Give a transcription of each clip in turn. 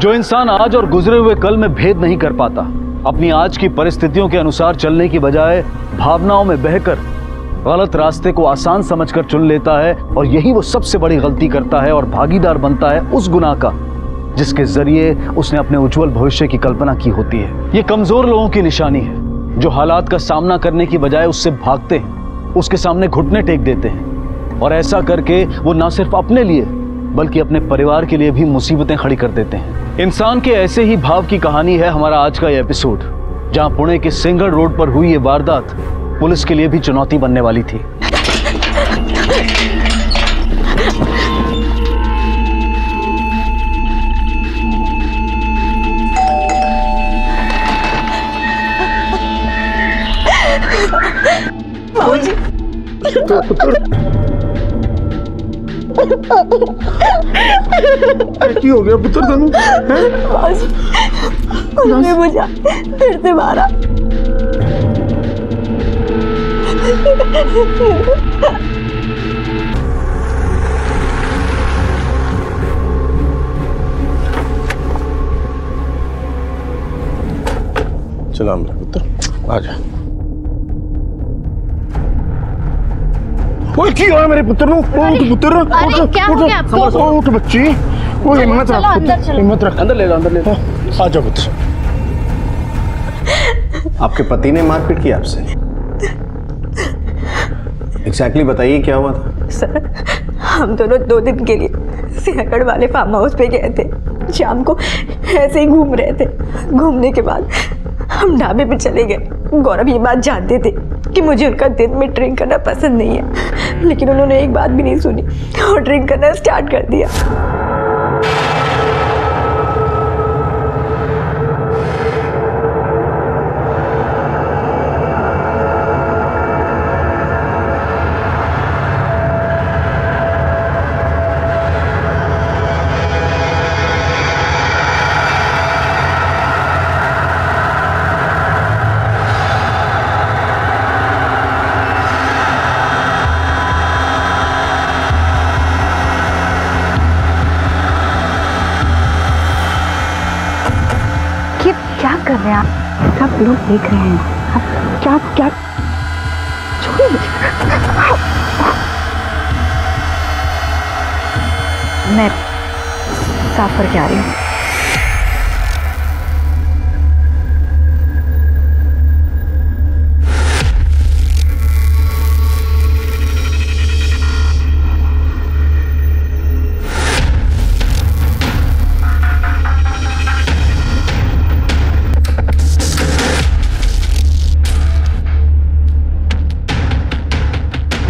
जो इंसान आज और गुजरे हुए कल में भेद नहीं कर पाता, अपनी आज की परिस्थितियों के अनुसार चलने की बजाय भावनाओं में बहकर गलत रास्ते को आसान समझकर चुन लेता है, और यही वो सबसे बड़ी गलती करता है और भागीदार बनता है उस गुनाह का जिसके जरिए उसने अपने उज्जवल भविष्य की कल्पना की होती है। ये कमजोर लोगों की निशानी है जो हालात का सामना करने की बजाय उससे भागते हैं, उसके सामने घुटने टेक देते हैं, और ऐसा करके वो ना सिर्फ अपने लिए बल्कि अपने परिवार के लिए भी मुसीबतें खड़ी कर देते हैं। इंसान के ऐसे ही भाव की कहानी है हमारा आज का ये एपिसोड, जहां पुणे के सिंघड़ रोड पर हुई ये वारदात पुलिस के लिए भी चुनौती बनने वाली थी। क्या हो गया पुत्र तनु? उन्होंने मुझे फिर से मारा। चला मेरा पुत्र, आ जा। ओए की हुआ मेरे पुत्र नु? उठ पुत्र, उठ बच्ची। वो हिम्मत रख पुत्र, हिम्मत रख। अंदर ले जाओ, अंदर ले जाओ। आ जाओ पुत्र। आपके पति ने मारपीट की आपसे? एग्जैक्टली बताइए क्या हुआ था? सर, हम दोनों 2 दिन के लिए सिंहगढ़ वाले फार्म हाउस पे गए थे। शाम को ऐसे ही घूम रहे थे। घूमने के बाद हम ढाबे पे चले गए। गौरव ये बात जानते थे कि मुझे उनका दिन में ड्रिंक करना पसंद नहीं है, लेकिन उन्होंने एक बात भी नहीं सुनी और ड्रिंक करना स्टार्ट कर दिया। कर रहे हैं आप? सब लोग देख रहे हैं। आप क्या मैं साफ करके आ रही हूँ।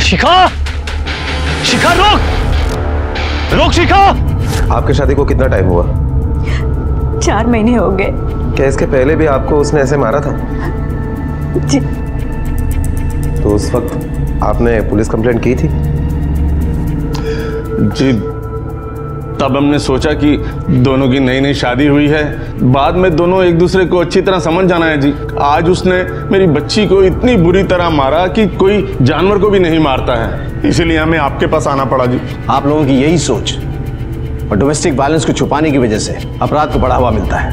शिखा! शिखा रोक! रोक शिखा! आपकी शादी को कितना टाइम हुआ? 4 महीने हो गए। क्या इसके पहले भी आपको उसने ऐसे मारा था? जी। तो उस वक्त आपने पुलिस कंप्लेंट की थी? जी, तब हमने सोचा कि दोनों की नई नई शादी हुई है, बाद में दोनों एक दूसरे को अच्छी तरह समझ जाना है जी। आज उसने मेरी बच्ची को इतनी बुरी तरह मारा कि कोई जानवर को भी नहीं मारता है, इसीलिए हमें आपके पास आना पड़ा जी। आप लोगों की यही सोच और डोमेस्टिक वायलेंस को छुपाने की वजह से अपराध को बढ़ावा मिलता है।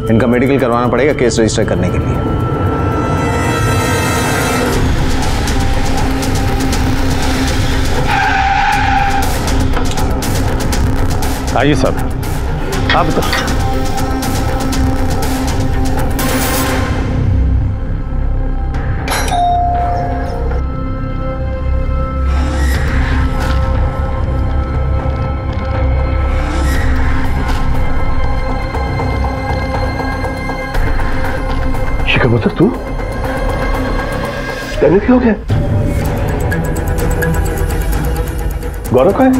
इनका मेडिकल करवाना पड़ेगा केस रजिस्टर करने के लिए। आइए साहब। आप तो शिखा पुत्र, तू तेरे क्या हो गया? गौरव का है?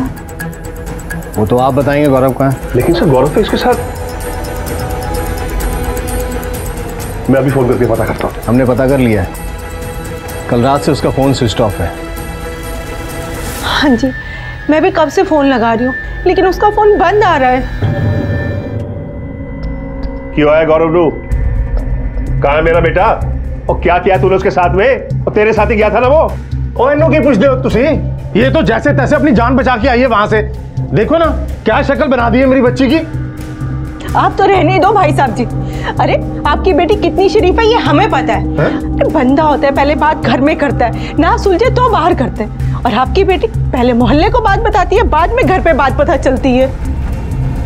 वो तो आप बताएंगे गौरव कहाँ है। लेकिन सर गौरव तो इसके साथ। मैं अभी फोन करके पता करता हूँ। हमने पता कर लिया है, कल रात से उसका फोन स्विच ऑफ है। हाँ जी, मैं भी कब से फोन लगा रही हूँ लेकिन उसका फोन बंद आ रहा है। क्यों है गौरव रू? कहाँ है मेरा बेटा? और क्या किया तूने उसके साथ में? और तेरे साथ ही गया था ना वो? ओ इन्हों की पूछते हो तुसी? ये तो जैसे तैसे अपनी जान बचा के आई है वहां से। देखो ना क्या शक्ल बना दी है मेरी बच्ची की। आप तो रहने ही दो भाई साहब जी। अरे आपकी बेटी कितनी शरीफ है ये हमें पता है। अरे बंदा होता है पहले बात घर में करता है, ना सुलझे तो बाहर करते हैं, और आपकी बेटी पहले मोहल्ले को बात बताती है, बाद में घर पे बात पता चलती है।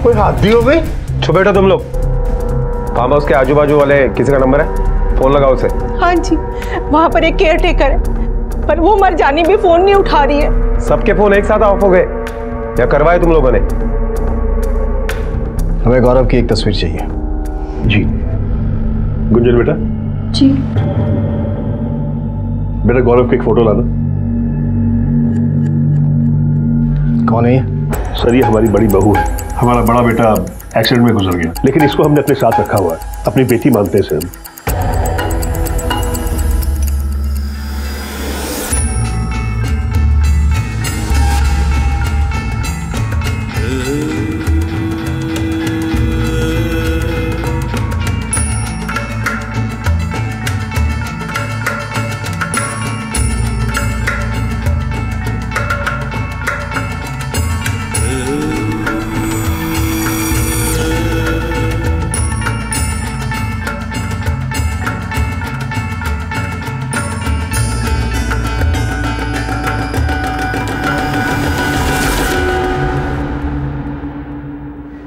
कोई हाथ भी हो गई? छो बैठो तुम लोग। फार्म हाउस के आजू बाजू वाले किसी का नंबर है? फोन लगाओ उसे। हाँ जी, वहाँ पर एक केयर टेकर है, पर वो मर जानी भी फोन नहीं उठा रही है। सबके फोन एक साथ ऑफ हो गए या करवाए तुम लोगों ने? हमें गौरव की एक तस्वीर चाहिए। जी गुंजन बेटा। जी बेटा गौरव की एक फोटो लाना। कौन है ये? सर ये हमारी बड़ी बहू है। हमारा बड़ा बेटा एक्सीडेंट में गुजर गया, लेकिन इसको हमने अपने साथ रखा हुआ है, अपनी बेटी मानते हैं हम।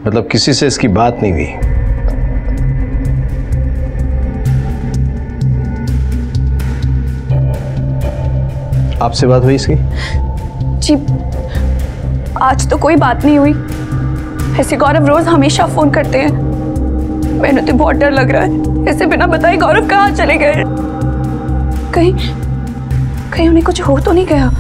मतलब किसी से इसकी बात नहीं हुई? आपसे बात हुई इसकी? जी आज तो कोई बात नहीं हुई। ऐसे गौरव रोज हमेशा फोन करते हैं। मैंने तो बहुत डर लग रहा है, ऐसे बिना बताए गौरव कहाँ चले गए। कहीं कहीं उन्हें कुछ हो तो नहीं गया?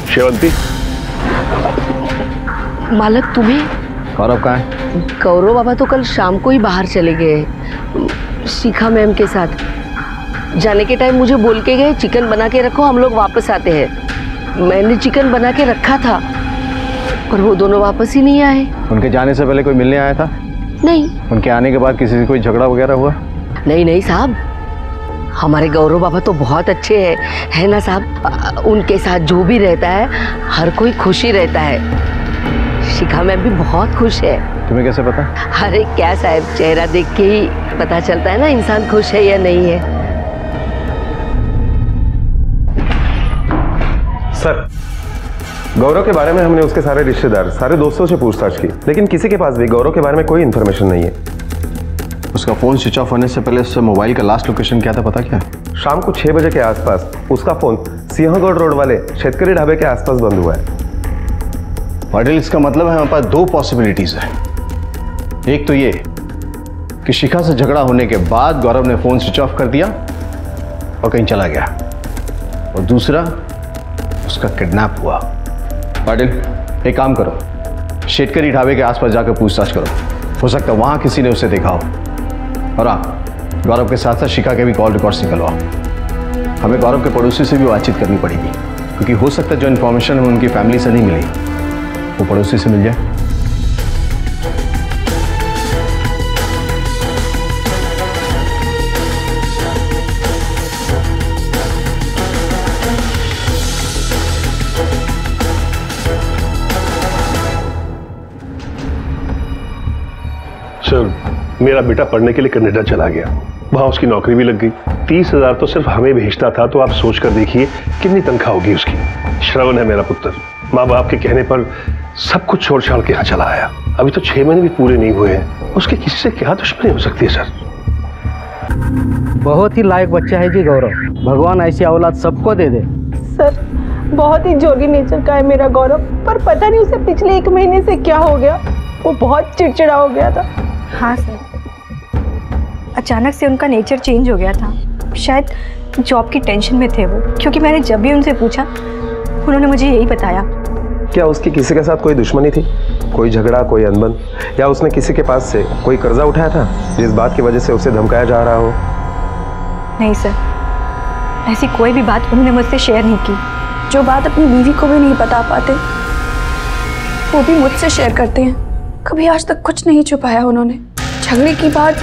शेवंती। मालक तुम्हें? गौरव कहाँ है? गौरव बाबा तो कल शाम को ही बाहर चले गए शिखा मैम के साथ। जाने के टाइम मुझे बोल के गए चिकन बना के रखो, हम लोग वापस आते हैं। मैंने चिकन बना के रखा था पर वो दोनों वापस ही नहीं आए। उनके जाने से पहले कोई मिलने आया था? नहीं। उनके आने के बाद किसी से कोई झगड़ा वगैरह हुआ? नहीं नहीं साहब, हमारे गौरव बाबा तो बहुत अच्छे हैं, है ना साहब। उनके साथ जो भी रहता है हर कोई खुश ही रहता है। शिखा मैम भी बहुत खुश है। तुम्हें कैसे पता? अरे क्या साहब, चेहरा देख के ही पता चलता है ना इंसान खुश है या नहीं है। सर गौरव के बारे में हमने उसके सारे रिश्तेदार, सारे दोस्तों से पूछताछ की, लेकिन किसी के पास भी गौरव के बारे में कोई इन्फॉर्मेशन नहीं है। उसका फोन स्विच ऑफ होने से पहले उससे मोबाइल का लास्ट लोकेशन क्या था पता? क्या शाम को 6 बजे के आसपास उसका फोन सिंहगढ़ रोड वाले शेतकरी ढाबे के आसपास बंद हुआ है। पाटिल, इसका मतलब है हमारे पास दो पॉसिबिलिटीज है। एक तो ये कि शिखा से झगड़ा होने के बाद गौरव ने फोन स्विच ऑफ कर दिया और कहीं चला गया, और दूसरा उसका किडनैप हुआ। पाटिल एक काम करो, शेतकरी ढाबे के आसपास जाकर पूछताछ करो, हो सकता है वहां किसी ने उसे देखा हो। और आप गौरव के साथ साथ शिखा के भी कॉल रिकॉर्ड्स निकलवाओ। हमें गौरव के पड़ोसी से भी बातचीत करनी पड़ेगी, क्योंकि हो सकता है जो इन्फॉर्मेशन हमें उनकी फैमिली से नहीं मिली वो पड़ोसी से मिल जाए। सर मेरा बेटा पढ़ने के लिए कनाडा चला गया, वहां उसकी नौकरी भी लग गई। 30,000 तो सिर्फ हमें भेजता था, तो आप सोच कर देखिए कितनी तनख्वाह होगी उसकी। श्रवण है मेरा पुत्र, माँ बाप के कहने पर सब कुछ छोड़ छाड़ के यहाँ चला आया। अभी तो 6 महीने भी पूरे नहीं हुए हैं, उसके किसी से क्या दुश्मनी हो सकती है सर? बहुत ही लायक बच्चा है जी गौरव, भगवान ऐसी औलाद सबको दे दे। सर बहुत ही जोली नेचर का है मेरा गौरव, पर पता नहीं उसे पिछले 1 महीने से क्या हो गया, वो बहुत चिड़चिड़ा हो गया था। हाँ सर, अचानक से उनका नेचर चेंज हो गया था। शायद जॉब की टेंशन में थे वो, क्योंकि मैंने जब भी उनसे पूछा उन्होंने मुझे यही बताया। क्या उसकी किसी के साथ कोई दुश्मनी थी, कोई झगड़ा, कोई अनबन, या उसने किसी के पास से कोई कर्जा उठाया था जिस बात की वजह से उसे धमकाया जा रहा हो? नहीं सर, ऐसी कोई भी बात उन्होंने मुझसे शेयर नहीं की। जो बात अपनी बीवी को भी नहीं बता पाते वो भी मुझसे शेयर करते हैं। कभी आज तक कुछ नहीं छुपाया उन्होंने। झगड़े की बात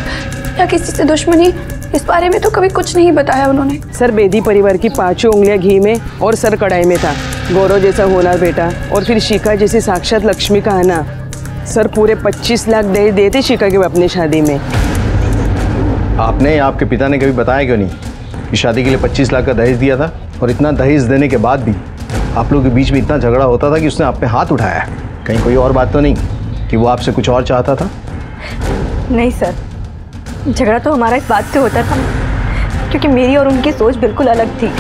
या किसी से दुश्मनी इस बारे में तो कभी कुछ नहीं बताया उन्होंने। सर बेदी परिवार की 5 उंगलियां घी में और सर कढ़ाई में था। गौरव जैसा होनहार बेटा और फिर शिखा जैसी साक्षात लक्ष्मी का आना। सर पूरे 25 लाख दहेज देते शिखा के अपनी शादी में। आपने, आपके पिता ने कभी बताया क्यों नहीं कि शादी के लिए 25 लाख का दहेज दिया था? और इतना दहेज देने के बाद भी आप लोगों के बीच में इतना झगड़ा होता था कि उसने आप पे हाथ उठाया। कहीं कोई और बात तो नहीं कि वो आपसे कुछ और चाहता था? नहीं सर, झगड़ा तो हमारा इस बात से होता था क्योंकि मेरी और उनकी सोच बिल्कुल अलग थी।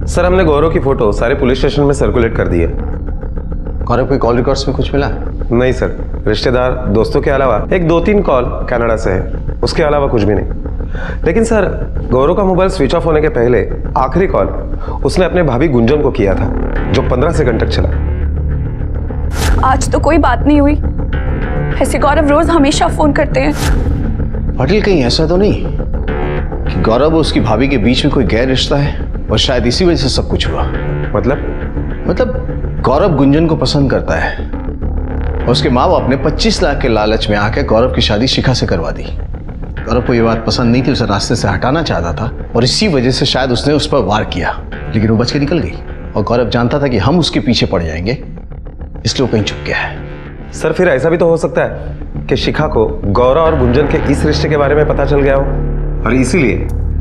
सर हमने गौरव की फोटो सारे पुलिस स्टेशन में सर्कुलेट कर दी है। गौरव के कॉल रिकॉर्ड्स में कुछ मिला? नहीं सर, रिश्तेदार दोस्तों के अलावा एक 2-3 कॉल कनाडा से है, उसके अलावा कुछ भी नहीं। लेकिन सर गौरव का मोबाइल स्विच ऑफ होने के पहले आखिरी कॉल उसने अपने भाभी गुंजन को किया था, जो 15 सेकंड तक चला। आज तो कोई बात नहीं हुई, ऐसे गौरव रोज हमेशा फोन करते हैं। पाटिल कहीं ऐसा तो नहीं कि गौरव और उसकी भाभी के बीच में कोई गैर रिश्ता है और शायद इसी वजह से सब कुछ हुआ? मतलब गौरव गुंजन को पसंद करता है और उसके माँ बाप ने 25 लाख के लालच में आकर गौरव की शादी शिखा से करवा दी। गौरव को यह बात पसंद नहीं थी, उसे रास्ते से हटाना चाहता था और इसी वजह से शायद उसने उस पर वार किया, लेकिन वो बच के निकल गई। और गौरव जानता था कि हम उसके पीछे पड़ जाएंगे, इसलिए वो कहीं छुप गया है। सर फिर ऐसा भी तो हो सकता है कि शिखा को गौरव और गुंजन के इस रिश्ते के बारे में पता चल गया हो और इसीलिए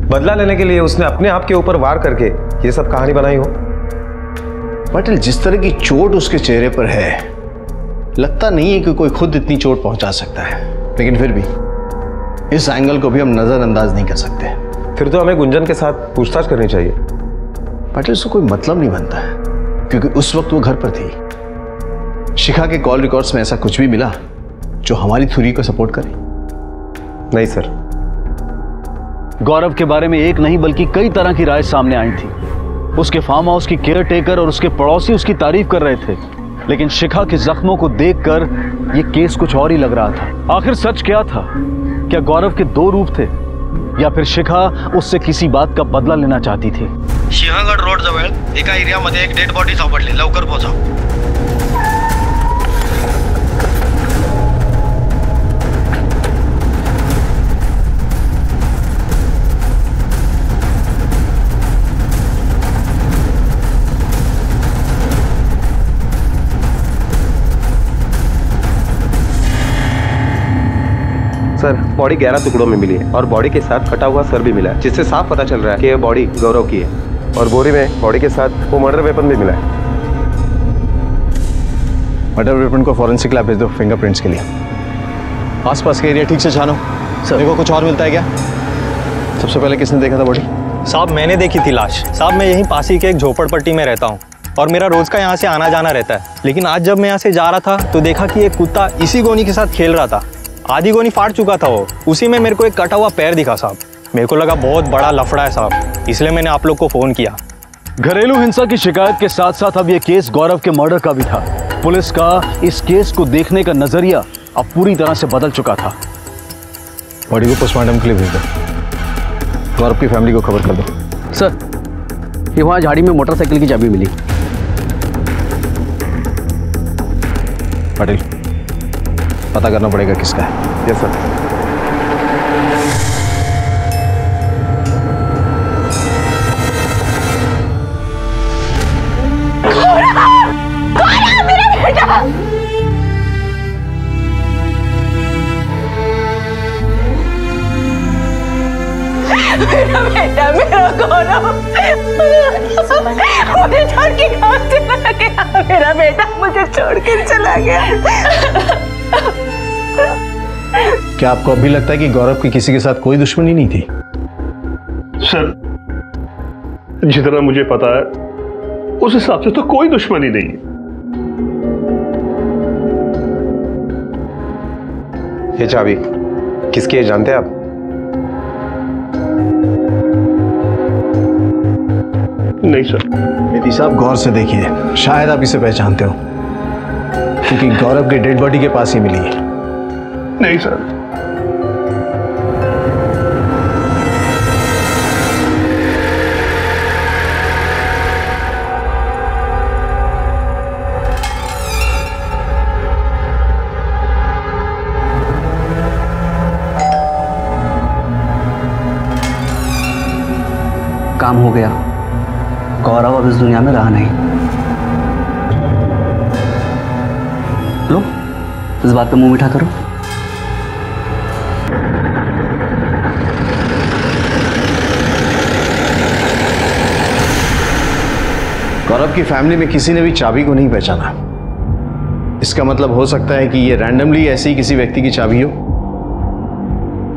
बदला लेने के लिए उसने अपने आप के ऊपर वार करके ये सब कहानी बनाई हो। पाटिल जिस तरह की चोट उसके चेहरे पर है, लगता नहीं है कि कोई खुद इतनी चोट पहुंचा सकता है, लेकिन फिर भी इस एंगल को भी हम नजरअंदाज नहीं कर सकते। फिर तो हमें गुंजन के साथ पूछताछ करनी चाहिए। पाटिल उसको कोई मतलब नहीं बनता है क्योंकि उस वक्त वो घर पर थी। शिखा के कॉल रिकॉर्ड्स में ऐसा कुछ भी मिला जो हमारी थ्योरी को सपोर्ट करे? नहीं सर। गौरव के बारे में एक नहीं बल्कि कई तरह की राय सामने आई थी। उसके फार्म हाउस की केयर टेकर और उसके पड़ोसी उसकी तारीफ कर रहे थे, लेकिन शिखा के जख्मों को देखकर यह केस कुछ और ही लग रहा था। आखिर सच क्या था? क्या गौरव के 2 रूप थे या फिर शिखा उससे किसी बात का बदला लेना चाहती थी? सिंहगड रोड जवळ एका एरियामध्ये एक डेड बॉडी सापडली, लवकर पोहोचा। सर बॉडी 11 टुकड़ों में मिली है और बॉडी के साथ कटा हुआ सर भी मिला है, जिससे साफ पता चल रहा है कि यह बॉडी गौरव की है। और बोरी में बॉडी के साथ वो मर्डर वेपन भी मिला है। मर्डर वेपन को फॉरेंसिक लैब भेज दो फिंगरप्रिंट्स के लिए। आसपास का एरिया ठीक से छानो। सर देखो कुछ और मिलता है क्या? सबसे पहले किसने देखा था बॉडी? साहब मैंने देखी थी लाश। साहब मैं यहीं पास ही के एक झोपड़पट्टी में रहता हूँ और मेरा रोज का यहाँ से आना जाना रहता है, लेकिन आज जब मैं यहाँ से जा रहा था तो देखा कि एक कुत्ता इसी गोनी के साथ खेल रहा था। आधी गोनी फाड़ चुका था वो, उसी में मेरे को एक कटा हुआ पैर दिखा साहब। मेरे को लगा बहुत बड़ा लफड़ा है साहब, इसलिए मैंने आप लोग को फोन किया। घरेलू हिंसा की शिकायत के साथ साथ अब यह केस गौरव के मर्डर का भी था। पुलिस का इस केस को देखने का नजरिया अब पूरी तरह से बदल चुका था। बॉडी को पोस्टमार्टम के लिए भेज दो। गौरव की फैमिली को खबर कर दो। सर ये वहाँ झाड़ी में मोटरसाइकिल की चाबी मिली। पाटिल पता करना पड़ेगा किसका है। Yes sir. मेरा बेटा, मेरा गौरव मुझे छोड़ के कहाँ चला गया? मेरा बेटा मुझे छोड़ के चला गया। क्या आपको अभी लगता है कि गौरव की किसी के साथ कोई दुश्मनी नहीं थी? सर जितना मुझे पता है उस हिसाब से तो कोई दुश्मनी नहीं है। ये चाबी किसकी है जानते हैं आप? नहीं सर। बेदी साहब गौर से देखिए, शायद आप इसे पहचानते हो क्योंकि गौरव के डेड बॉडी के पास ही मिली है। नहीं सर। काम हो गया। गौरव अब इस दुनिया में रहा नहीं। लो, इस बात पे मुंह मीठा करो। गौरव की फैमिली में किसी ने भी चाबी को नहीं पहचाना। इसका मतलब हो सकता है कि ये रैंडमली ऐसी किसी व्यक्ति की चाबी हो,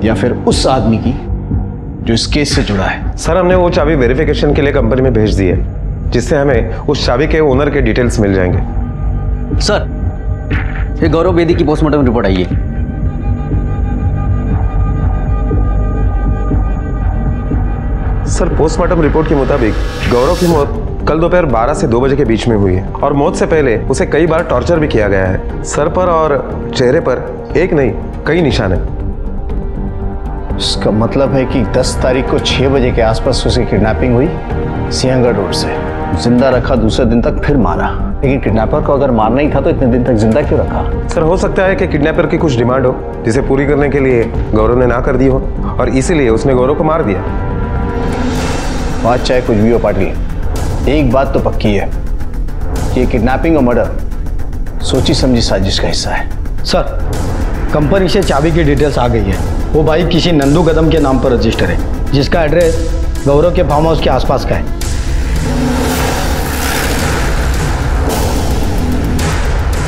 या फिर उस आदमी की जो इस केस से जुड़ा है। सर, हमने वो चाबी वेरिफिकेशन के लिए कंपनी में भेज दी है, जिससे हमें उस चाबी के ओनर के डिटेल्स मिल जाएंगे। सर, ये गौरव बेदी की पोस्टमार्टम रिपोर्ट आई है। सर, पोस्टमार्टम रिपोर्ट के मुताबिक गौरव की मौत कल दोपहर 12 से 2 बजे के बीच में हुई है और मौत से पहले उसे कई बार टॉर्चर भी किया गया है। सर पर और चेहरे पर एक नहीं कई निशान है। इसका मतलब है कि 10 तारीख को 6 बजे के आसपास उसे किडनैपिंग हुई सिंहगढ़ रोड से। जिंदा रखा, दूसरे दिन तक फिर मारा। लेकिन किडनैपर को अगर मारना ही था तो इतने दिन तक जिंदा क्यों रखा? सर, हो सकता है कि किडनैपर की कुछ डिमांड हो जिसे पूरी करने के लिए गौरव ने ना कर दी हो और इसीलिए उसने गौरव को मार दिया। बात चाहे कुछ भी हो पाटिल, एक बात तो पक्की है कि ये किडनैपिंग और मर्डर सोची समझी साजिश का हिस्सा है। सर, कंपनी से चाबी की डिटेल्स आ गई है। वो बाइक किसी नंदू कदम के नाम पर रजिस्टर है, जिसका एड्रेस गौरव के फार्म हाउस के आसपास का है।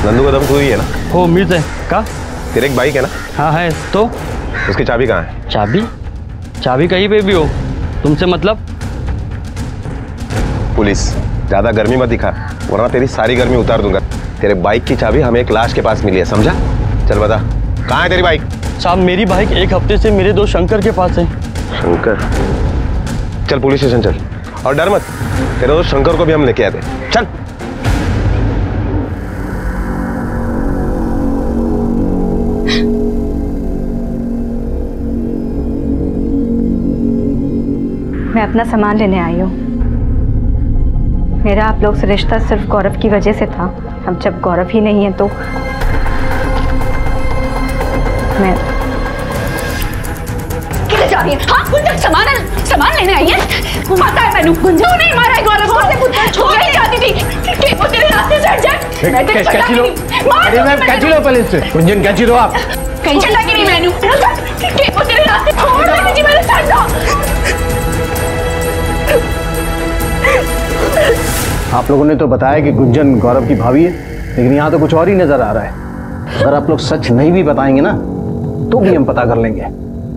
नंदू कदम तू ही है ना? हो, मिर्ज है का? तेरे एक बाइक है ना? हाँ है। तो उसकी चाबी कहाँ है? चाबी कहीं पे भी हो, तुमसे मतलब? पुलिस, ज्यादा गर्मी मत दिखा वरना तेरी सारी गर्मी उतार दूंगा। तेरे बाइक की चाबी हमें एक लाश के पास मिली है, समझा? चल बता, कहाँ है तेरी बाइक? साहब, मेरी बाइक एक हफ्ते से मेरे दोस्त शंकर के पास है। शंकर? चल पुलिस स्टेशन चल, और डर मत, तेरे दोस्त शंकर को भी हम लेके आते। चल। मैं अपना सामान लेने आई हूँ। मेरा आप लोग से रिश्ता सिर्फ गौरव की वजह से था। अब जब गौरव ही नहीं है तो मैं किधर जा रही है? हाँ, गुंजन सामान लेने आई है। पता है मैंने गुंजन नहीं मारा है गौरव को। छोड़ नहीं जाती थी कि वो तेरे रास्ते से हट जाए। मैं तेरे कैची लो, अरे मैम कैची लो पहले से। गुंजन कैची लो आप। कहीं चला कि नहीं मैंने कि वो तेरे रास्ते छोड़ दे मुझे, मेरे साथ जाओ। आप लोगों ने तो बताया कि गुंजन गौरव की भाभी है, लेकिन यहाँ तो कुछ और ही नजर आ रहा है। अगर आप लोग सच नहीं भी बताएंगे ना तो भी हम पता कर लेंगे,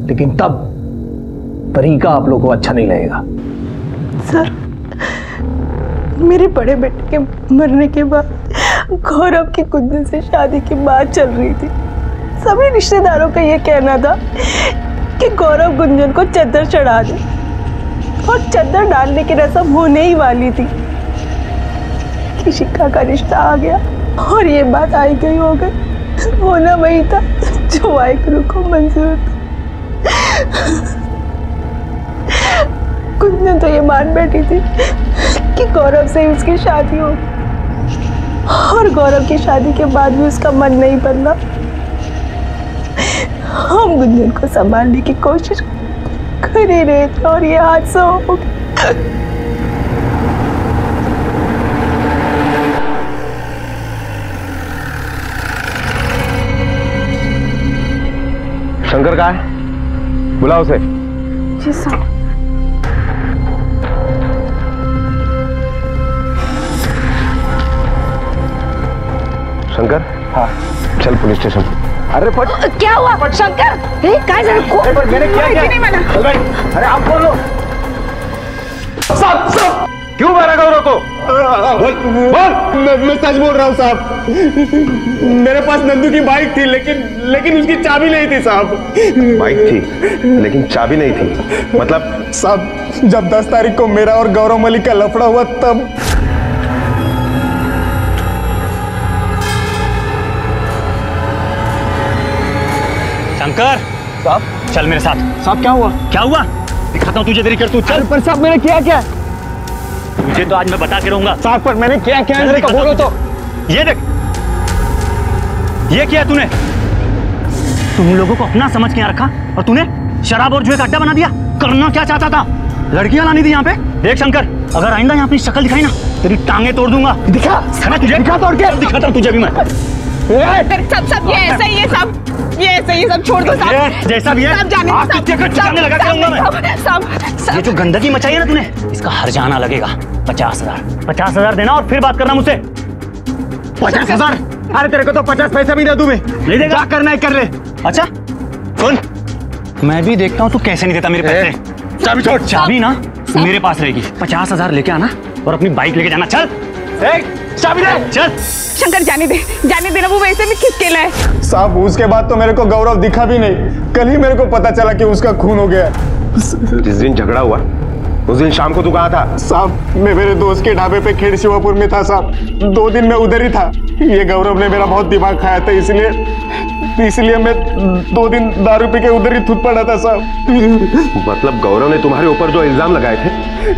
लेकिन तब तरीका आप लोगों को अच्छा नहीं लगेगा। सर, मेरे बड़े बेटे के मरने के बाद गौरव की गुंजन से शादी की बात चल रही थी। सभी रिश्तेदारों का ये कहना था कि गौरव गुंजन को चद्दर चढ़ा दे, और चद्दर डालने की रस्म होने ही वाली थी कि शिखा का रिश्ता आ गया और ये बात आई गई हो गई। होना वही था जो वाहिगुरु को मंजूर था। गुंजन तो ये मान बैठी थी कि गौरव से उसकी शादी हो, और गौरव की शादी के बाद भी उसका मन नहीं बदला। हम गुंजन को संभालने की कोशिश कर ही रहे थे और ये हादसा हो गया। शंकर कहाँ है? बुलाओ उसे। जी साहब। शंकर? हाँ। चल पुलिस स्टेशन। अरे क्या हुआ शंकर? क्या मैंने क्या? अरे आप बोलो। साहब क्यों मारा गौरव को? मैं सच बोल रहा हूँ साहब। मेरे पास नंदू की बाइक थी, लेकिन उसकी चाबी नहीं थी साहब। बाइक थी लेकिन चाबी नहीं थी मतलब? साहब, जब 10 तारीख को मेरा और गौरव मलिक का लफड़ा हुआ तब शंकर साहब, चल मेरे साथ। साहब क्या हुआ? क्या हुआ? दिखाता हूँ तुझे तेरी करतूत। चल। पर साहब मैंने किया क्या? तुझे तो आज मैं बता के रहूंगा। साहब पर मैंने क्या क्या बोलो तो। ये देख, ये किया तूने। तुम लोगों को अपना समझ के यहाँ रखा और तूने शराब और जुए का अड्डा बना दिया। करना क्या चाहता था? लड़कियां लानी थी यहाँ पे? देख शंकर, अगर आइंदा यहाँ अपनी शक्ल दिखाई ना, तेरी टांगे तोड़ दूंगा। दिखा तुझे, दिखा तोड़ के दिखाता हूँ तुझे भी मैं। सब ये ऐसा ही है, सब छोड़ दो साहब। जैसा भी है, आग की चक्कर ठिकाने लगा के रहूंगा मैं। ये जो गंदगी मचाई है ना तूने, इसका हर्जाना लगेगा। 50,000 देना और फिर बात करना मुझसे। 50,000? अरे तेरे को तो 50 पैसे भी दे दूं मैं। नहीं देगा? करना है कर ले। अच्छा सुन, मैं भी देखता हूँ तू कैसे नहीं देता मेरे पैसे। चाबी छोड़। चाबी ना मेरे पास रहेगी। 50,000 लेके आना और अपनी बाइक लेके जाना। चल चाबी दे। चल शंकर, जाने देना, वो वैसे भी खिसकेला है। साहब उसके बाद तो मेरे को गौरव दिखा भी नहीं। कल ही मेरे को पता चला कि उसका खून हो गया। जिस दिन झगड़ा हुआ उस दिन शाम को तू कहाँ था? साहब मैं मेरे दोस्त के ढाबे पे खेड़ शिवापुर में था साहब। 2 दिन में उधर ही था। ये गौरव ने मेरा बहुत दिमाग खाया था, इसलिए मैं 2 दिन दारू पी के उधर ही थूक पड़ा था साहब। मतलब गौरव ने तुम्हारे ऊपर जो इल्जाम लगाए थे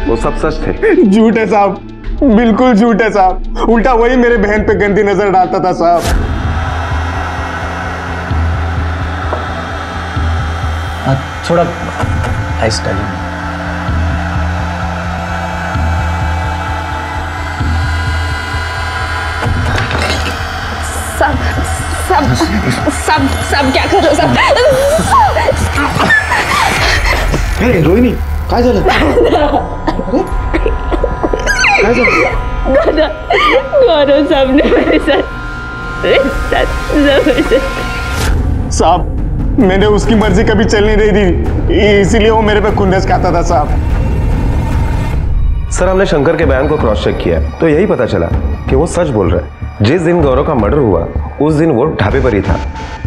वो सब सच थे? झूठ है साहब, बिल्कुल झूठ है साहब। उल्टा वही मेरे बहन पे गंदी नजर डालता था साहब। थोड़ा आइस डालिए। सब क्या करो सब। रोहिणी काय झालं? गौरव साहब ने मेरे साथ साहब मैंने उसकी मर्जी कभी चलनी नहीं दी, इसीलिए वो मेरे पे खुन्नस खाता था साहब। सर हमने शंकर के बयान को क्रॉस चेक किया तो यही पता चला कि वो सच बोल रहा है। जिस दिन गौरव का मर्डर हुआ उस दिन वो ढाबे पर ही था।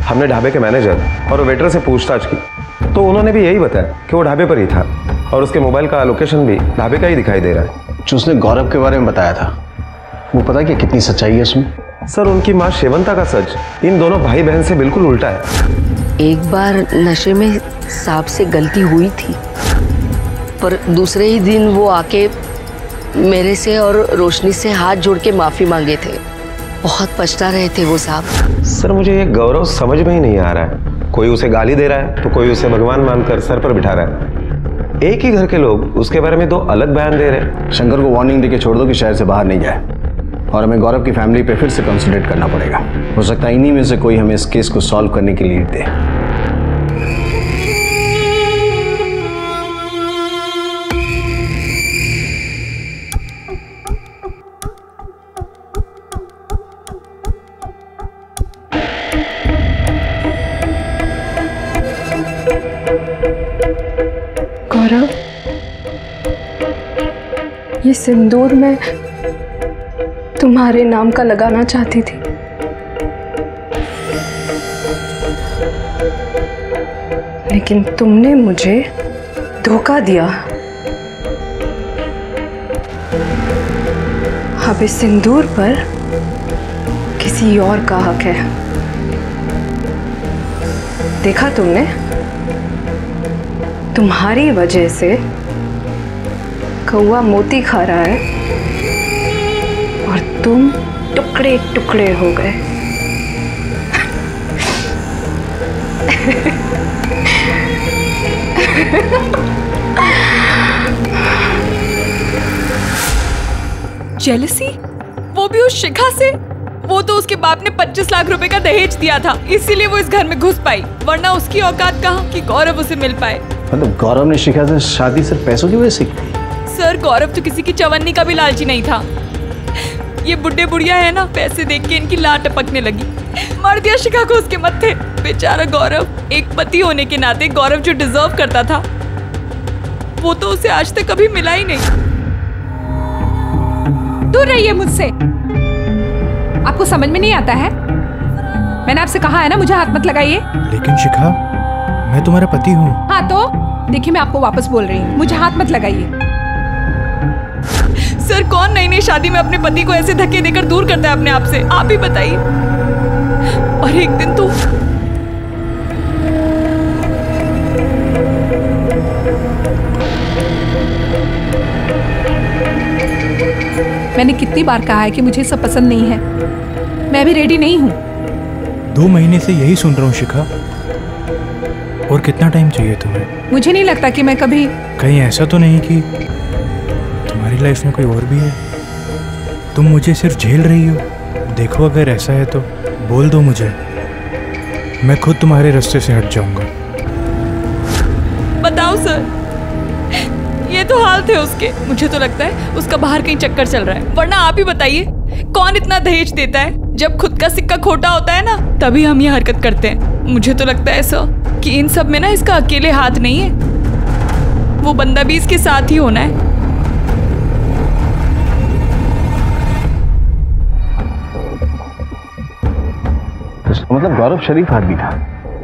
हमने ढाबे के मैनेजर और वेटर से पूछताछ की तो उन्होंने भी यही बताया कि वो ढाबे पर ही था और उसके मोबाइल का लोकेशन भी ढाबे का ही दिखाई दे रहा है। जो उसने गौरव के बारे में बताया था वो पता क्या कितनी सच्चाई है उसमें? सर उनकी माँ शेवंता का सच इन दोनों भाई बहन से बिल्कुल उल्टा है। एक बार नशे में सांप से गलती हुई थी, पर दूसरे ही दिन वो आके मेरे से और रोशनी से हाथ जोड़ के माफी मांगे थे। बहुत पछता रहे थे वो साहब। सर मुझे ये गौरव समझ में ही नहीं आ रहा है। कोई उसे गाली दे रहा है तो कोई उसे भगवान मानकर सर पर बिठा रहा है। एक ही घर के लोग उसके बारे में 2 अलग बयान दे रहे हैं। शंकर को वार्निंग देके छोड़ दो कि शहर से बाहर नहीं जाए और हमें गौरव की फैमिली पे फिर से कंसंट्रेट करना पड़ेगा। हो सकता है इन्हीं में से कोई हमें इस केस को सॉल्व करने की लीड दे। गौरव, ये सिंदूर मैं तुम्हारे नाम का लगाना चाहती थी, लेकिन तुमने मुझे धोखा दिया। अब इस सिंदूर पर किसी और का हक है। देखा तुमने, तुम्हारी वजह से कौवा मोती खा रहा है और तुम टुकड़े टुकड़े हो गए। जेलसी? वो भी उस शिखा से? वो तो उसके बाप ने 25 लाख रुपए का दहेज दिया था, इसीलिए वो इस घर में घुस पाई, वरना उसकी औकात कहाँ कि गौरव उसे मिल पाए। मतलब गौरव ने शिखा से शादी सिर्फ पैसों की वजह से की? सर गौरव तो किसी की चवन्नी का भी लालची नहीं था। ये बुढ़े बुढ़िया है ना, पैसे देख के इनकी लाट टपकने लगी, मार दिया शिखा को उसके मत्थे। बेचारा गौरव, एक पति होने के नाते गौरव जो डिजर्व करता था वो तो उसे आज तक कभी मिला ही नहीं। दूर रहिए मुझसे, आपको समझ में नहीं आता है? मैंने आपसे कहा है ना मुझे हाथ मत लगाइए। लेकिन शिखा, मैं तुम्हारा पति हूँ। हाँ तो देखिए मैं आपको वापस बोल रही हूँ, मुझे हाथ मत लगाइए। सर कौन नई नई शादी में अपने पति को ऐसे धक्के देकर दूर करता है अपने आप से, आप ही बताइए। और एक दिन तो मैंने कितनी बार कहा है कि मुझे सब पसंद नहीं है, मैं अभी रेडी नहीं हूँ। 2 महीने से यही सुन रहा हूँ शिखा, और कितना टाइम चाहिए तुम्हें? मुझे नहीं लगता कि मैं कभी। कहीं ऐसा तो नहीं कि तुम्हारी लाइफ में कोई और भी है? तुम मुझे सिर्फ झेल रही हो? देखो अगर ऐसा है तो बोल दो मुझे, मैं खुद तुम्हारे रास्ते से हट जाऊंगा। बताओ सर, ये तो हाल थे उसके। मुझे तो लगता है उसका बाहर कहीं चक्कर चल रहा है, वरना आप ही बताइए कौन इतना दहेज देता है? जब खुद का सिक्का खोटा होता है ना, तभी हम ये हरकत करते हैं। मुझे तो लगता है सर कि इन सब में ना इसका अकेले हाथ नहीं है, वो बंदा भी इसके साथ ही होना है। मतलब गौरव शरीफ आदमी था,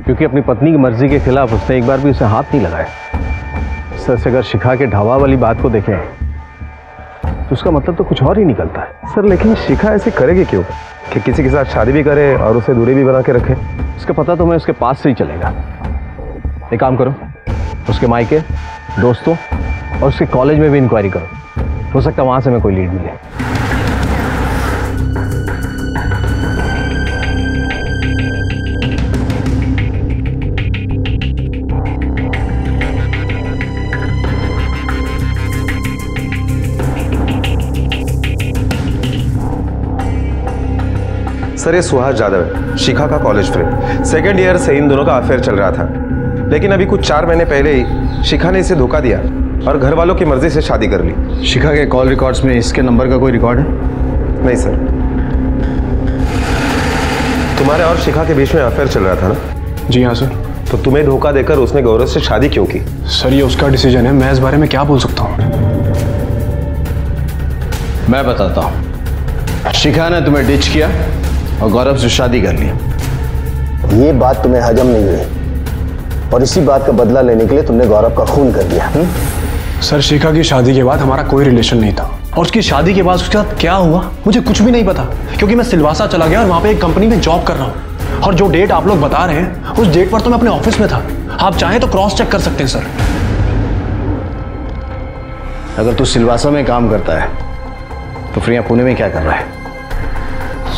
क्योंकि अपनी पत्नी की मर्जी के खिलाफ उसने एक बार भी उसे हाथ नहीं लगाया। सर से अगर शिखा के ढाबा वाली बात को देखें तो उसका मतलब तो कुछ और ही निकलता है। सर लेकिन शिखा ऐसी करेगी क्यों कि किसी के साथ शादी भी करे और उसे दूरी भी बना के रखे? उसका पता तो हमें उसके पास से ही चलेगा। एक काम करो, उसके मायके, दोस्तों और उसके कॉलेज में भी इंक्वायरी करो, हो सकता है वहां से हमें कोई लीड मिले। सर ये सुहास यादव है, शिखा का कॉलेज फ्रेंड। सेकेंड ईयर से इन दोनों का अफेयर चल रहा था, लेकिन अभी कुछ 4 महीने पहले ही शिखा ने इसे धोखा दिया और घर वालों की मर्जी से शादी कर ली। शिखा के कॉल रिकॉर्ड्स में इसके नंबर का कोई रिकॉर्ड है? नहीं सर। तुम्हारे और शिखा के बीच में अफेयर चल रहा था ना? जी हाँ सर। तो तुम्हें धोखा देकर उसने गौरव से शादी क्यों की? सर ये उसका डिसीजन है, मैं इस बारे में क्या बोल सकता हूँ? मैं बताता हूँ। शिखा ने तुम्हें डिच किया और गौरव से शादी कर ली। ये बात तुम्हें हजम नहीं हुई और इसी बात का बदला लेने के लिए तुमने गौरव का खून कर दिया। सर शिखा की शादी के बाद हमारा कोई रिलेशन नहीं था, और उसकी शादी के बाद उसके साथ क्या हुआ मुझे कुछ भी नहीं पता, क्योंकि मैं सिलवासा चला गया और वहां पे एक कंपनी में जॉब कर रहा हूँ। और जो डेट आप लोग बता रहे हैं उस डेट पर तो मैं अपने ऑफिस में था। आप चाहें तो क्रॉस चेक कर सकते हैं सर। अगर तू सिलवासा में काम करता है तो फिर यहाँ पुणे में क्या कर रहा है?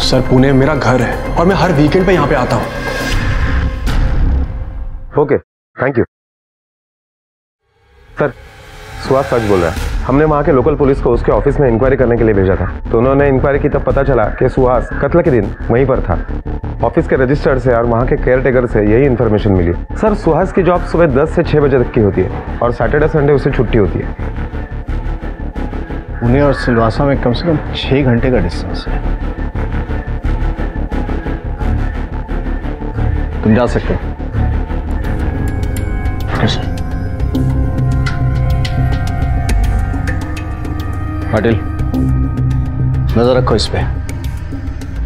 सर पुणे मेरा घर है और मैं हर वीकेंड पे यहाँ पे आता हूँ। Okay, thank you. Sir Suhas सच बोल रहा है। हमने वहाँ के लोकल पुलिस को उसके ऑफिस में इंक्वायरी करने के लिए भेजा था, तो उन्होंने इंक्वायरी की तब पता चला कि सुहास कत्ल के दिन वहीं पर था। ऑफिस के रजिस्टर से और वहाँ के केयर टेकर से यही इन्फॉर्मेशन मिली। सर सुहास की जॉब सुबह 10 से 6 बजे तक की होती है और सैटरडे संडे उसे छुट्टी होती है। पुणे और सिलवासा में कम से कम 6 घंटे का डिस्टेंस है। तुम जा सकते हो। पाटिल नजर रखो इस पे,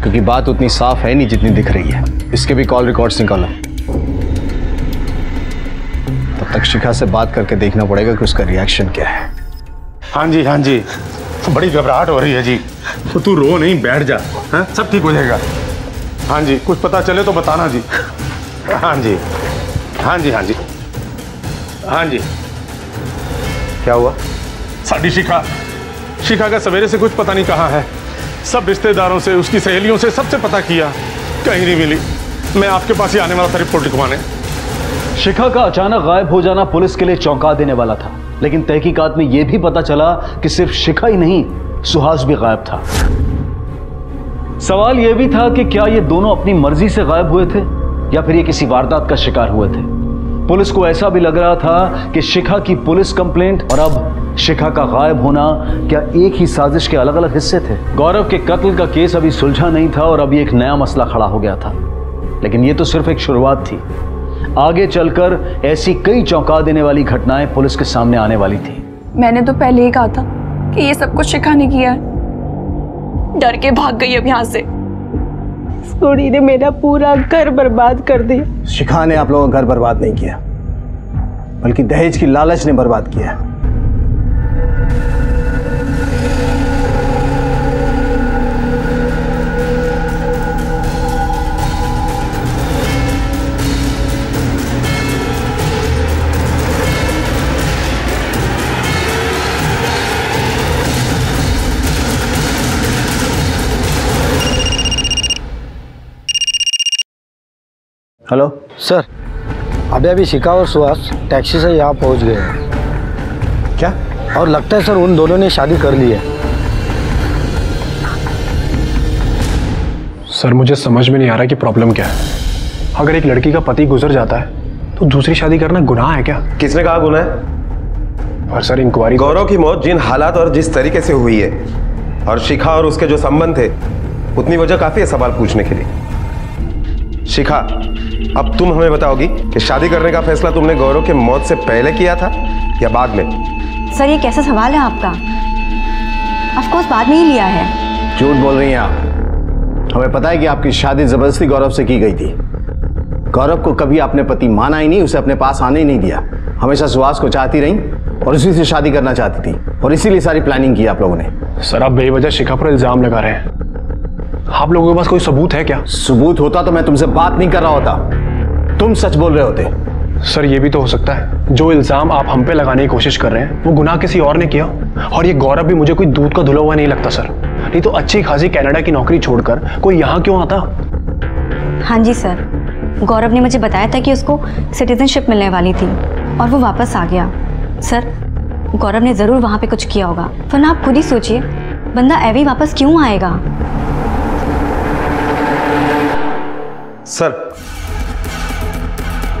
क्योंकि बात उतनी साफ है नहीं जितनी दिख रही है। इसके भी कॉल रिकॉर्ड्स निकालो। तब तक शिखा से बात करके देखना पड़ेगा कि उसका रिएक्शन क्या है। हाँ जी, बड़ी घबराहट हो रही है जी। तो तू रो नहीं, बैठ जा, हाँ? सब ठीक हो जाएगा। हाँ जी, कुछ पता चले तो बताना जी। हाँ जी। क्या हुआ? साडी शिखा का सवेरे से कुछ पता नहीं कहाँ है। सब रिश्तेदारों से, उसकी सहेलियों से, सबसे पता किया, कहीं नहीं मिली। मैं आपके पास ही आने वाला था रिपोर्ट लिखवाने। शिखा का अचानक गायब हो जाना पुलिस के लिए चौंका देने वाला था, लेकिन तहकीकात में यह भी पता चला कि सिर्फ शिखा ही नहीं, सुहास भी गायब था। सवाल यह भी था कि क्या ये दोनों अपनी मर्जी से गायब हुए थे या फिर ये किसी वारदात का शिकार हुए थे। पुलिस को ऐसा भी लग रहा था कि शिखा की पुलिस कंप्लेंट और अब शिखा का गायब होना क्या एक ही साजिश के अलग अलग हिस्से थे। गौरव के कत्ल का केस अभी सुलझा नहीं था और अभी एक नया मसला खड़ा हो गया था, लेकिन ये तो सिर्फ एक शुरुआत थी। आगे चलकर ऐसी कई चौंका देने वाली घटनाएं पुलिस के सामने आने वाली थी। मैंने तो पहले ही कहा था कि ये सब कुछ शिखा ने किया है। डर के भाग गई अब यहाँ से। सोनी ने मेरा पूरा घर बर्बाद कर दिया। शिखा ने आप लोगों का घर बर्बाद नहीं किया, बल्कि दहेज की लालच ने बर्बाद किया। हेलो सर, अभी अभी शिखा और सुहास टैक्सी से यहाँ पहुँच गए हैं। क्या? और लगता है सर उन दोनों ने शादी कर ली है। सर मुझे समझ में नहीं आ रहा कि प्रॉब्लम क्या है। अगर एक लड़की का पति गुजर जाता है तो दूसरी शादी करना गुनाह है क्या? किसने कहा गुनाह है? और सर इंक्वायरी, गौरव की मौत जिन हालात और जिस तरीके से हुई है और शिखा और उसके जो संबंध थे, उतनी वजह काफी है सवाल पूछने के लिए। शिखा, अब तुम हमें बताओगी कि शादी करने का फैसला तुमने गौरव के मौत से पहले किया था या बाद में? सर ये कैसा सवाल है आपका? ऑफ कोर्स बाद में ही लिया है। झूठ बोल रही हैं आप। हमें पता है कि आपकी शादी जबरदस्ती गौरव से की गई थी। गौरव को कभी अपने पति माना ही नहीं, उसे अपने पास आने ही नहीं दिया। हमेशा सुहास को चाहती रही और उसी से शादी करना चाहती थी और इसीलिए सारी प्लानिंग की आप लोगों ने। सर आप बेवजह शिखा पर इल्जाम लगा रहे हैं। आप लोगों के पास कोई सबूत है क्या? सबूत होता तो मैं तुमसे बात नहीं कर रहा होता, तुम सच बोल रहे होते। सर ये भी तो हो सकता है जो इल्जाम आप हम पे लगाने की कोशिश कर रहे हैं वो गुनाह किसी और ने किया। और ये गौरव भी मुझे कोई दूध का धुला हुआ नहीं लगता सर। नहीं तो अच्छी खासी कनाडा की नौकरी छोड़कर कोई यहाँ क्यों आता? हाँ जी सर, गौरव ने मुझे बताया था कि उसको सिटीजनशिप मिलने वाली थी और वो वापस आ गया। सर गौरव ने ज़रूर वहाँ पे कुछ किया होगा, वरना आप खुद ही सोचिए बंदा एवी वापस क्यों आएगा? सर,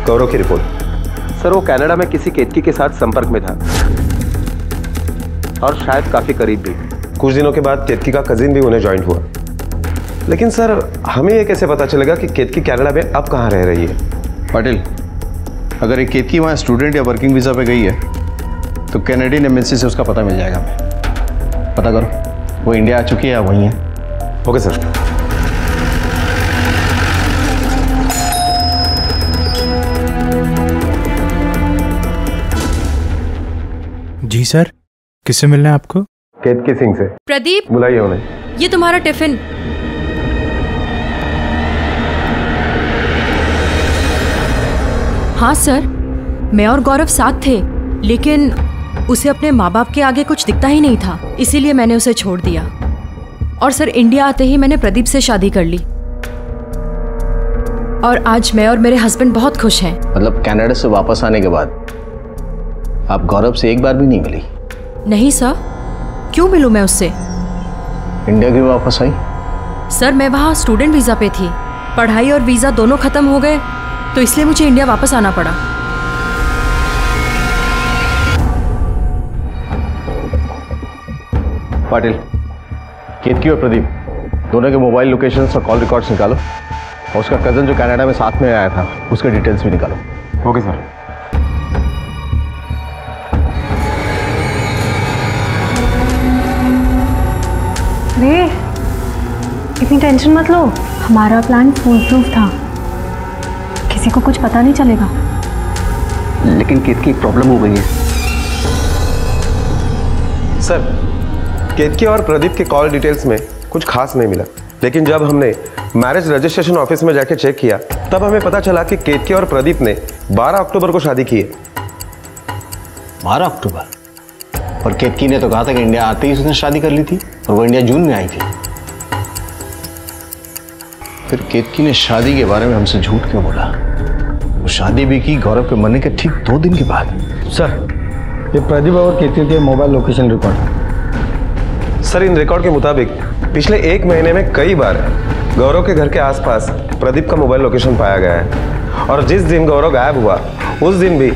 गौरव की रिपोर्ट। सर वो कनाडा में किसी केतकी के साथ संपर्क में था और शायद काफी करीब भी। कुछ दिनों के बाद केतकी का कजिन भी उन्हें ज्वाइन हुआ। लेकिन सर हमें यह कैसे पता चलेगा कि केतकी कनाडा में अब कहाँ रह रही है? पाटिल, अगर एक केतकी वहाँ स्टूडेंट या वर्किंग वीजा पे गई है तो कैनेडियन एम्बेसी से उसका पता मिल जाएगा। पता करो वो इंडिया आ चुकी है या वहीं है। Okay sir. जी सर, किससे मिलना है आपको? केतकी सिंह से। प्रदीप, बुलाइए उन्हें। ये तुम्हारा टिफिन। हाँ सर, मैं और गौरव साथ थे, लेकिन उसे अपने माँ बाप के आगे कुछ दिखता ही नहीं था, इसीलिए मैंने उसे छोड़ दिया। और सर इंडिया आते ही मैंने प्रदीप से शादी कर ली और आज मैं और मेरे हस्बैंड बहुत खुश हैं। मतलब कनाडा से वापस आने के बाद आप गौरव से एक बार भी नहीं मिली? नहीं सर, क्यों मिलूं मैं उससे? इंडिया क्यों वापस आई? सर मैं वहाँ स्टूडेंट वीज़ा पे थी, पढ़ाई और वीज़ा दोनों ख़त्म हो गए तो इसलिए मुझे इंडिया वापस आना पड़ा। पाटिल, केतकी और प्रदीप दोनों के मोबाइल लोकेशन और कॉल रिकॉर्ड्स निकालो और उसका कजन जो कनाडा में साथ में आया था उसके डिटेल्स भी निकालो। Okay sir. रे, इतनी टेंशन मत लो, हमारा प्लान फूल प्रूफ था, किसी को कुछ पता नहीं चलेगा। लेकिन केतकी एक प्रॉब्लम हो गई है। सर, केतकी और प्रदीप के कॉल डिटेल्स में कुछ खास नहीं मिला, लेकिन जब हमने मैरिज रजिस्ट्रेशन ऑफिस में जाके चेक किया तब हमें पता चला कि केतकी और प्रदीप ने 12 अक्टूबर को शादी की है। 12 अक्टूबर? और केतकी ने तो कहा था कि इंडिया आते ही उसने शादी कर ली थी और वो इंडिया जून में आई थी। फिर केतकी ने शादी के बारे में हमसे झूठ क्यों बोला? वो शादी भी की गौरव के मरने के ठीक 2 दिन के बाद। सर, ये प्रदीप और केतकी के mobile location record. Sir, in record के मुताबिक पिछले 1 महीने में कई बार गौरव के घर के आसपास प्रदीप का मोबाइल लोकेशन पाया गया है और जिस दिन गौरव गायब हुआ उस दिन भी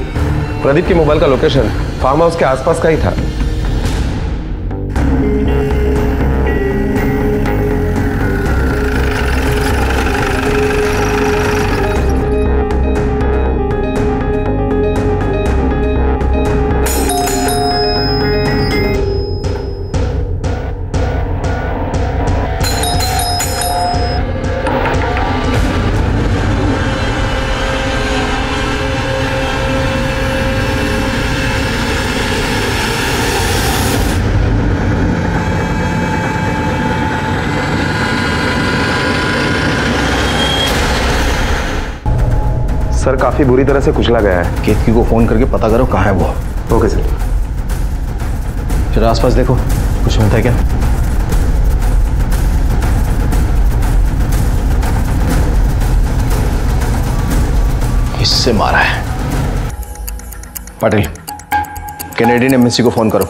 प्रदीप के मोबाइल का लोकेशन फार्म हाउस के आसपास का ही था। सर, काफी बुरी तरह से कुचला गया है। केतकी को फोन करके पता करो कहाँ है वो। Okay sir. जरा आसपास देखो, कुछ मिलता है क्या? किससे मारा है? पाटिल, कैनेडियन एम्बेसी को फोन करो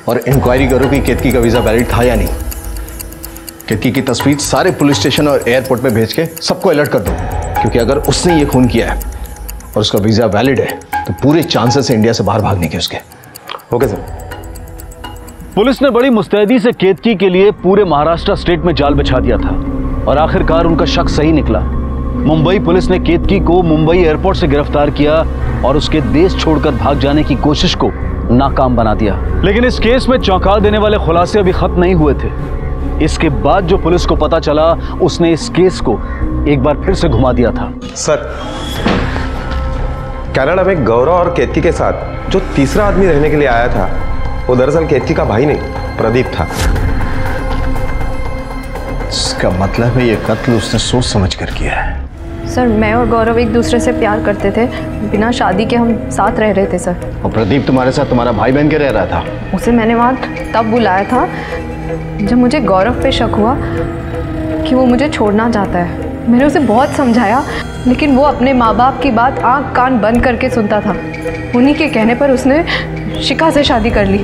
और इंक्वायरी करो कि केतकी का वीजा वैलिड था या नहीं। केतकी की तस्वीर सारे पुलिस स्टेशन और एयरपोर्ट पे भेज के सबको अलर्ट कर दो, क्योंकि अगर उसने ये खून किया है और उसका वीजा वैलिड है तो पूरे चांसेस है इंडिया से बाहर भागने के उसके। Okay sir. पुलिस ने बड़ी मुस्तैदी से केतकी के लिए पूरे महाराष्ट्र स्टेट में जाल बिछा दिया था और आखिरकार उनका शक सही निकला। मुंबई पुलिस ने केतकी को मुंबई एयरपोर्ट से गिरफ्तार किया और उसके देश छोड़कर भाग जाने की कोशिश को नाकाम बना दिया। लेकिन इस केस में चौंका देने वाले खुलासे अभी खत्म नहीं हुए थे। इसके बाद जो पुलिस को पता चला, उसने इस केस को एक बार फिर से घुमा दिया था। सर, कनाडा में गौरव और केतकी के साथ जो तीसरा आदमी रहने के लिए आया था, वो दरअसल केतकी का भाई नहीं, प्रदीप था। इसका मतलब है ये कत्ल उसने सोच समझ कर किया है। सर, मैं और गौरव एक दूसरे से प्यार करते थे, बिना शादी के हम साथ रह रहे थे सर। और प्रदीप तुम्हारे साथ तुम्हारा भाई बन के रह रहा था? उसे मैंने वहाँ तब बुलाया था जब मुझे गौरव पे शक हुआ कि वो मुझे छोड़ना चाहता है। मैंने उसे बहुत समझाया, लेकिन वो अपने माँ बाप की बात आँख कान बंद करके सुनता था। उन्हीं के कहने पर उसने शिखा से शादी कर ली।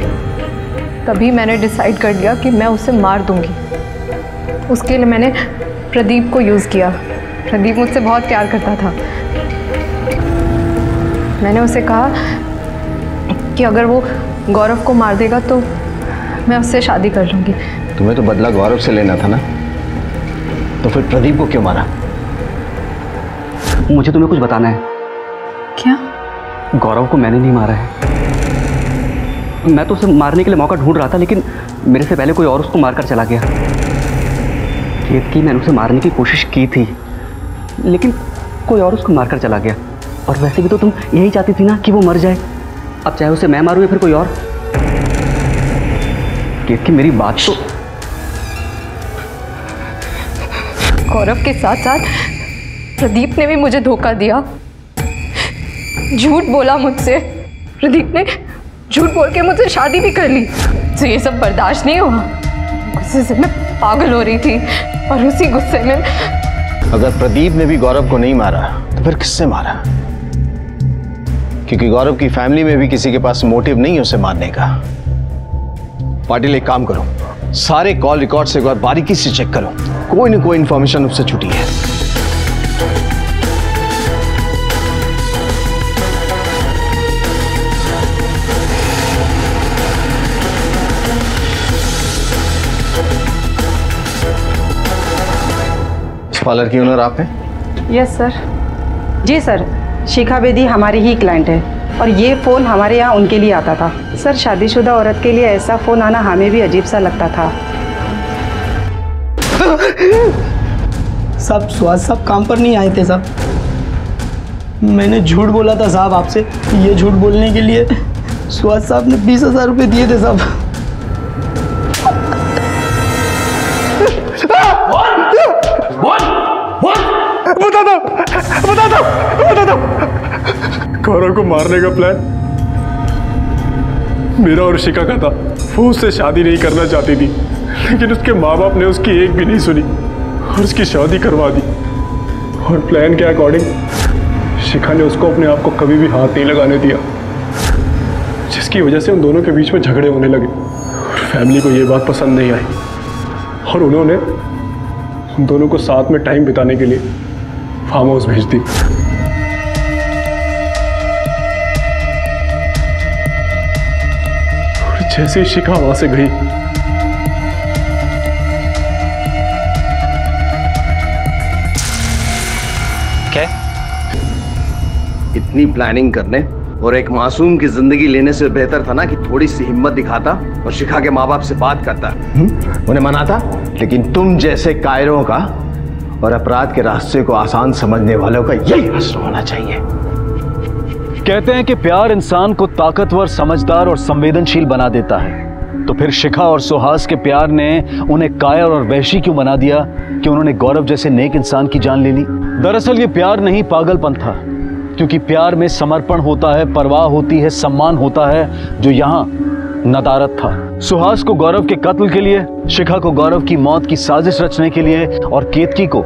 तभी मैंने डिसाइड कर लिया कि मैं उसे मार दूंगी। उसके लिए मैंने प्रदीप को यूज़ किया। प्रदीप मुझसे बहुत प्यार करता था। मैंने उसे कहा कि अगर वो गौरव को मार देगा तो मैं उससे शादी कर लूँगी। तुम्हें तो बदला गौरव से लेना था ना, तो फिर प्रदीप को क्यों मारा? मुझे तुम्हें कुछ बताना है। क्या? गौरव को मैंने नहीं मारा है। मैं तो उसे मारने के लिए मौका ढूंढ रहा था, लेकिन मेरे से पहले कोई और उसको मारकर चला गया। केतकी, मैंने उसे मारने की कोशिश की थी, लेकिन कोई और उसको मारकर चला गया। और वैसे भी तो तुम यही चाहती थी ना कि वो मर जाए। अब चाहे उसे मैं मारूं या फिर कोई और। केतकी, मेरी बात तो। गौरव के साथ साथ प्रदीप ने भी मुझे धोखा दिया, झूठ बोला मुझसे। प्रदीप ने झूठ बोल के मुझसे शादी भी कर ली। तो ये सब बर्दाश्त नहीं हुआ। गुस्से से मैं पागल हो रही थी और उसी गुस्से में। अगर प्रदीप ने भी गौरव को नहीं मारा तो फिर किससे मारा? क्योंकि गौरव की फैमिली में भी किसी के पास मोटिव नहीं है उसे मारने का। पाटिल, एक काम करो, सारे कॉल रिकॉर्ड से एक बार बारीकी से चेक करो, कोई ना कोई इंफॉर्मेशन उससे छुटी है। इस पार्लर की ओनर आप हैं? Yes sir. Ji sir, Shikha Bedi हमारी ही क्लाइंट है और ये फ़ोन हमारे यहाँ उनके लिए आता था। सर, शादीशुदा औरत के लिए ऐसा फ़ोन आना हमें भी अजीब सा लगता था। साहब, सुहास साहब काम पर नहीं आए थे साहब। मैंने झूठ बोला था साहब आपसे। ये झूठ बोलने के लिए सुहास साहब ने 20,000 रुपये दिए थे साहब। बता दो। गौरव को मारने का प्लान मेरा और शिखा का था। वो उससे शादी नहीं करना चाहती थी, लेकिन उसके माँ बाप ने उसकी एक भी नहीं सुनी और उसकी शादी करवा दी। और प्लान के अकॉर्डिंग शिखा ने उसको अपने आप को कभी भी हाथ नहीं लगाने दिया, जिसकी वजह से उन दोनों के बीच में झगड़े होने लगे। और फैमिली को ये बात पसंद नहीं आई और उन्होंने उन दोनों को साथ में टाइम बिताने के लिए फार्म हाउस भेज दी। और जैसे ही शिखा वहां से गई, क्या? इतनी प्लानिंग करने और एक मासूम की जिंदगी लेने से बेहतर था ना कि थोड़ी सी हिम्मत दिखाता और शिखा के माँ बाप से बात करता, उन्हें मनाता। लेकिन तुम जैसे कायरों का और अपराध के रास्ते को आसान समझने वालों का यही हश्र होना चाहिए। कहते हैं कि प्यार इंसान को ताकतवर, समझदार और संवेदनशील बना देता है। तो फिर शिखा और सुहास के प्यार ने उन्हें कायर और वहशी क्यों बना दिया कि उन्होंने गौरव जैसे नेक इंसान की जान ले ली? दरअसल ये प्यार नहीं, पागलपन था। क्योंकि प्यार में समर्पण होता है, परवाह होती है, सम्मान होता है, जो यहाँ नदारत था। सुहास को गौरव के कत्ल के लिए, शिखा को गौरव की मौत की साजिश रचने के लिए और केतकी को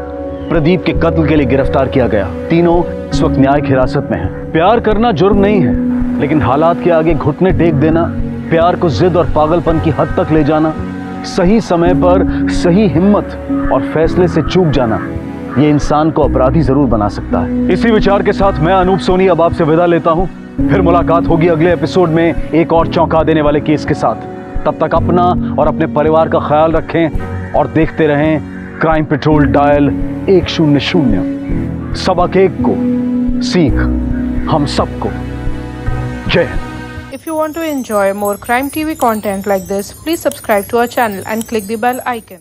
प्रदीप के कत्ल के लिए गिरफ्तार किया गया। तीनों इस वक्त न्यायिक हिरासत में हैं। प्यार करना जुर्म नहीं है, लेकिन हालात के आगे घुटने टेक देना, प्यार को जिद और पागलपन की हद तक ले जाना, सही समय पर सही हिम्मत और फैसले से चूक जाना, ये इंसान को अपराधी जरूर बना सकता है। इसी विचार के साथ मैं अनूप सोनी अब आपसे विदा लेता हूं। फिर मुलाकात होगी अगले एपिसोड में एक और चौंका देने वाले केस के साथ। तब तक अपना और अपने परिवार का ख्याल रखें और देखते रहें क्राइम पेट्रोल डायल 100। सबक एक को सीख हम सबको। जय Hind. If you want to enjoy more Crime TV content like this, please subscribe to our channel and click the bell icon.